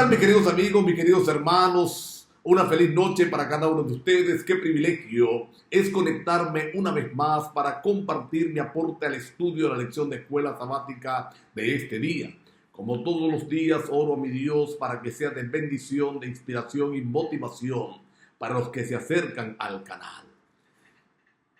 tal, mis queridos amigos, mis queridos hermanos? Una feliz noche para cada uno de ustedes. Qué privilegio es conectarme una vez más para compartir mi aporte al estudio de la lección de escuela sabática de este día. Como todos los días, oro a mi Dios para que sea de bendición, de inspiración y motivación para los que se acercan al canal.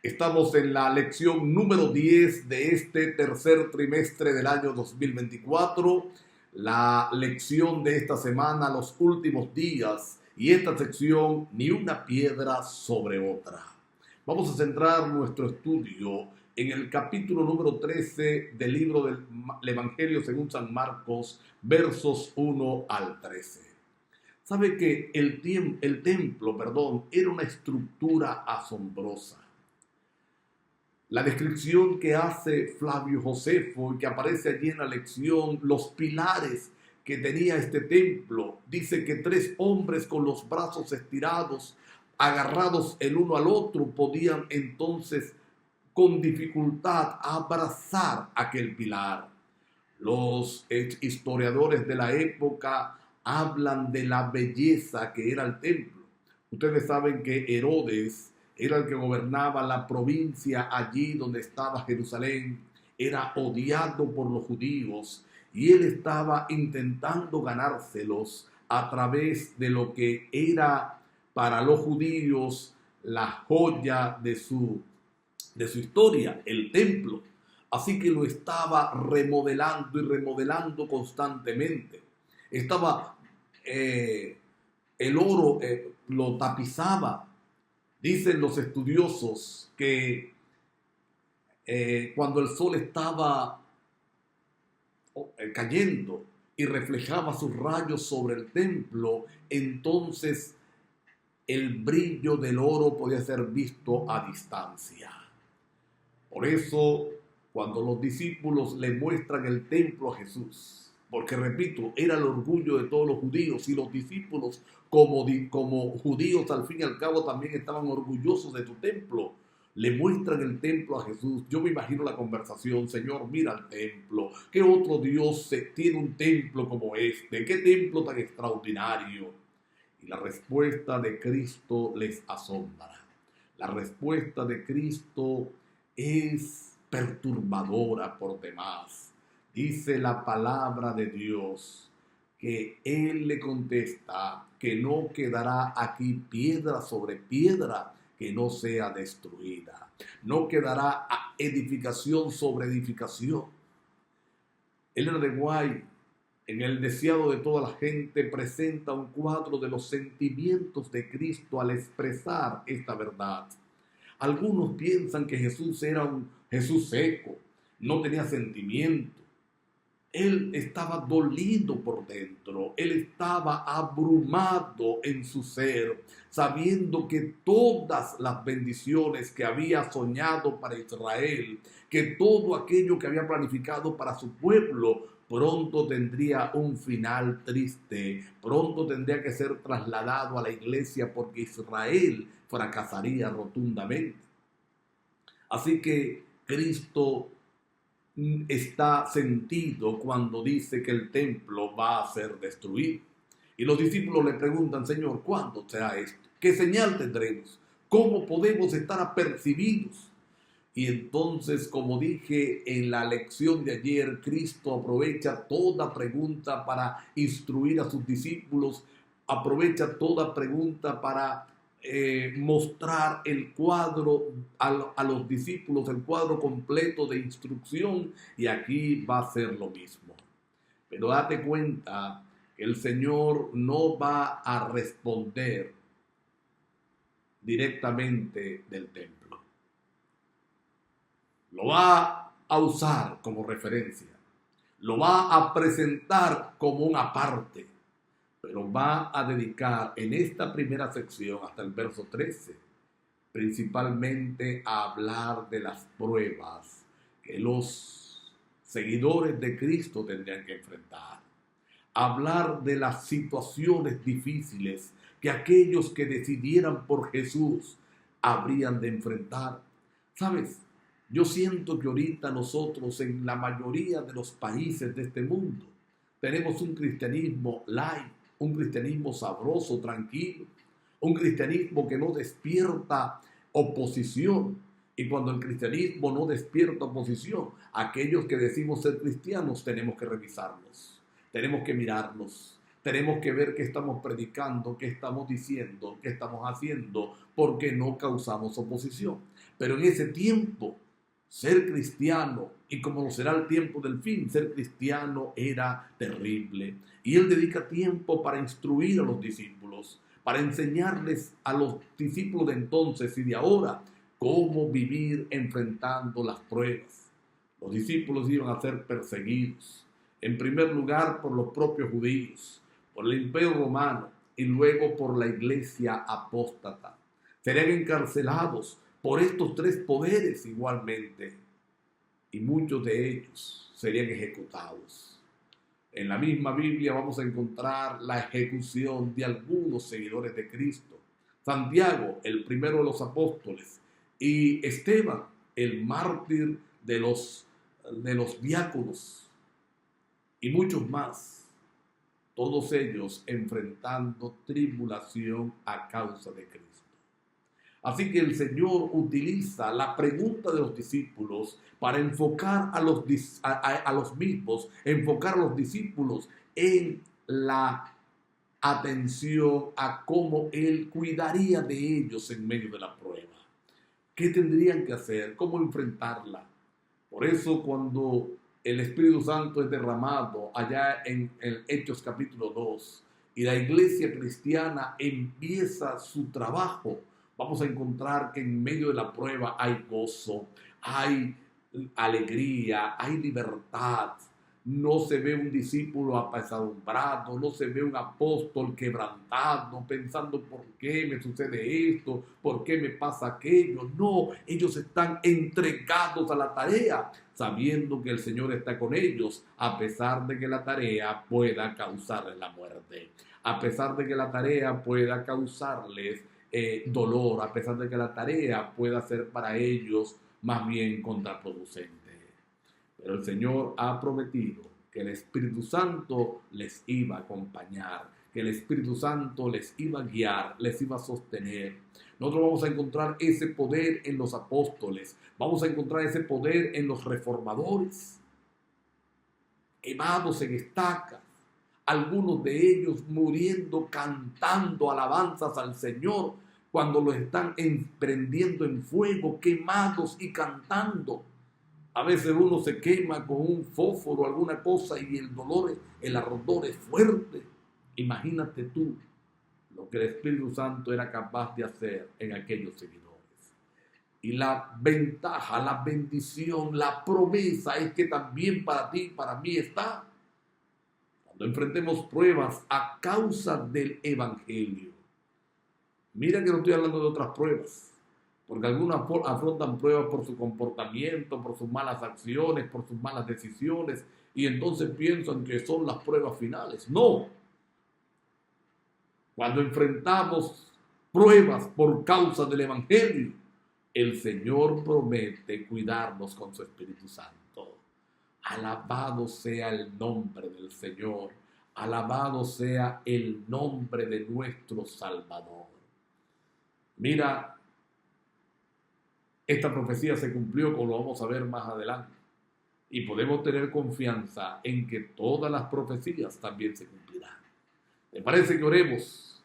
Estamos en la lección número 10 de este tercer trimestre del año 2024. La lección de esta semana, los últimos días, y esta sección, ni una piedra sobre otra. Vamos a centrar nuestro estudio en el capítulo número 13 del libro del Evangelio según San Marcos, versos 1 al 13. Sabe que el templo, era una estructura asombrosa. La descripción que hace Flavio Josefo y que aparece allí en la lección, los pilares que tenía este templo, dice que 3 hombres con los brazos estirados, agarrados el uno al otro, podían entonces con dificultad abrazar aquel pilar. Los historiadores de la época hablan de la belleza que era el templo. Ustedes saben que Herodes era el que gobernaba la provincia allí donde estaba Jerusalén, era odiado por los judíos y él estaba intentando ganárselos a través de lo que era para los judíos la joya de su historia, el templo. Así que lo estaba remodelando y remodelando constantemente. El oro lo tapizaba. Dicen los estudiosos que cuando el sol estaba cayendo y reflejaba sus rayos sobre el templo, entonces el brillo del oro podía ser visto a distancia. Por eso, cuando los discípulos le muestran el templo a Jesús, porque repito, era el orgullo de todos los judíos, y los discípulos como judíos al fin y al cabo también estaban orgullosos de tu templo, le muestran el templo a Jesús. Yo me imagino la conversación: Señor, mira el templo, ¿qué otro Dios tiene un templo como este? ¿Qué templo tan extraordinario? Y la respuesta de Cristo les asombra. La respuesta de Cristo es perturbadora por demás. Dice la palabra de Dios que Él le contesta que no quedará aquí piedra sobre piedra que no sea destruida. No quedará edificación sobre edificación. Elena de White, en El deseado de toda la gente, presenta un cuadro de los sentimientos de Cristo al expresar esta verdad. Algunos piensan que Jesús era un Jesús seco, no tenía sentimiento. Él estaba dolido por dentro, él estaba abrumado en su ser, sabiendo que todas las bendiciones que había soñado para Israel, que todo aquello que había planificado para su pueblo, pronto tendría un final triste, pronto tendría que ser trasladado a la iglesia porque Israel fracasaría rotundamente. Así que Cristo está sentido cuando dice que el templo va a ser destruido. Y los discípulos le preguntan: Señor, ¿cuándo será esto? ¿Qué señal tendremos? ¿Cómo podemos estar apercibidos? Y entonces, como dije en la lección de ayer, Cristo aprovecha toda pregunta para instruir a sus discípulos, aprovecha toda pregunta para mostrar el cuadro a los discípulos, el cuadro completo de instrucción, y aquí va a ser lo mismo. Pero date cuenta que el Señor no va a responder directamente del templo. Lo va a usar como referencia, lo va a presentar como una parte, pero va a dedicar en esta primera sección, hasta el verso 13, principalmente a hablar de las pruebas que los seguidores de Cristo tendrían que enfrentar. Hablar de las situaciones difíciles que aquellos que decidieran por Jesús habrían de enfrentar. ¿Sabes? Yo siento que ahorita nosotros en la mayoría de los países de este mundo tenemos un cristianismo light, un cristianismo sabroso, tranquilo, un cristianismo que no despierta oposición. Y cuando el cristianismo no despierta oposición, aquellos que decimos ser cristianos tenemos que revisarnos, tenemos que mirarnos, tenemos que ver qué estamos predicando, qué estamos diciendo, qué estamos haciendo, porque no causamos oposición. Pero en ese tiempo, ser cristiano, y como lo será el tiempo del fin, ser cristiano era terrible. Y él dedica tiempo para instruir a los discípulos, para enseñarles a los discípulos de entonces y de ahora cómo vivir enfrentando las pruebas. Los discípulos iban a ser perseguidos, en primer lugar por los propios judíos, por el imperio romano y luego por la iglesia apóstata. Serían encarcelados por estos tres poderes igualmente, y muchos de ellos serían ejecutados. En la misma Biblia vamos a encontrar la ejecución de algunos seguidores de Cristo. Santiago, el primero de los apóstoles, y Esteban, el mártir de los diáconos, y muchos más, todos ellos enfrentando tribulación a causa de Cristo. Así que el Señor utiliza la pregunta de los discípulos para enfocar a los mismos, enfocar a los discípulos en la atención a cómo Él cuidaría de ellos en medio de la prueba. ¿Qué tendrían que hacer? ¿Cómo enfrentarla? Por eso cuando el Espíritu Santo es derramado allá en el Hechos capítulo 2 y la iglesia cristiana empieza su trabajo, vamos a encontrar que en medio de la prueba hay gozo, hay alegría, hay libertad. No se ve un discípulo apesadumbrado, no se ve un apóstol quebrantado, pensando ¿por qué me sucede esto? ¿Por qué me pasa aquello? No, ellos están entregados a la tarea, sabiendo que el Señor está con ellos, a pesar de que la tarea pueda causarles la muerte, a pesar de que la tarea pueda causarles dolor, a pesar de que la tarea pueda ser para ellos más bien contraproducente. Pero el Señor ha prometido que el Espíritu Santo les iba a acompañar, que el Espíritu Santo les iba a guiar, les iba a sostener. Nosotros vamos a encontrar ese poder en los apóstoles, vamos a encontrar ese poder en los reformadores, quemados en estacas, algunos de ellos muriendo, cantando alabanzas al Señor, cuando los están prendiendo en fuego, quemados y cantando. A veces uno se quema con un fósforo o alguna cosa y el dolor, el ardor es fuerte. Imagínate tú lo que el Espíritu Santo era capaz de hacer en aquellos seguidores. Y la ventaja, la bendición, la promesa es que también para ti y para mí está. Cuando enfrentemos pruebas a causa del Evangelio. Mira que no estoy hablando de otras pruebas. Porque algunos afrontan pruebas por su comportamiento, por sus malas acciones, por sus malas decisiones, y entonces piensan que son las pruebas finales. No. Cuando enfrentamos pruebas por causa del Evangelio, el Señor promete cuidarnos con su Espíritu Santo. Alabado sea el nombre del Señor. Alabado sea el nombre de nuestro Salvador. Mira, esta profecía se cumplió, como lo vamos a ver más adelante. Y podemos tener confianza en que todas las profecías también se cumplirán. ¿Me parece que oremos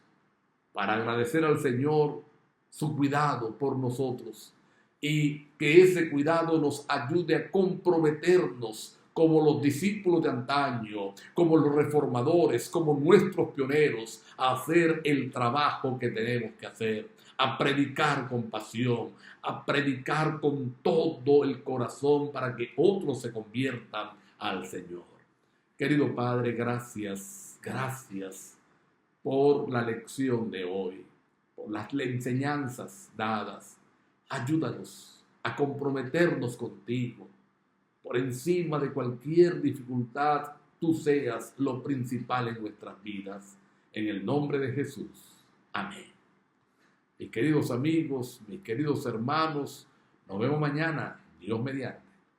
para agradecer al Señor su cuidado por nosotros? Y que ese cuidado nos ayude a comprometernos como los discípulos de antaño, como los reformadores, como nuestros pioneros, a hacer el trabajo que tenemos que hacer, a predicar con pasión, a predicar con todo el corazón para que otros se conviertan al Señor. Querido Padre, gracias por la lección de hoy, por las enseñanzas dadas. Ayúdanos a comprometernos contigo. Por encima de cualquier dificultad, tú seas lo principal en nuestras vidas. En el nombre de Jesús. Amén. Mis queridos amigos, mis queridos hermanos, nos vemos mañana, Dios mediante.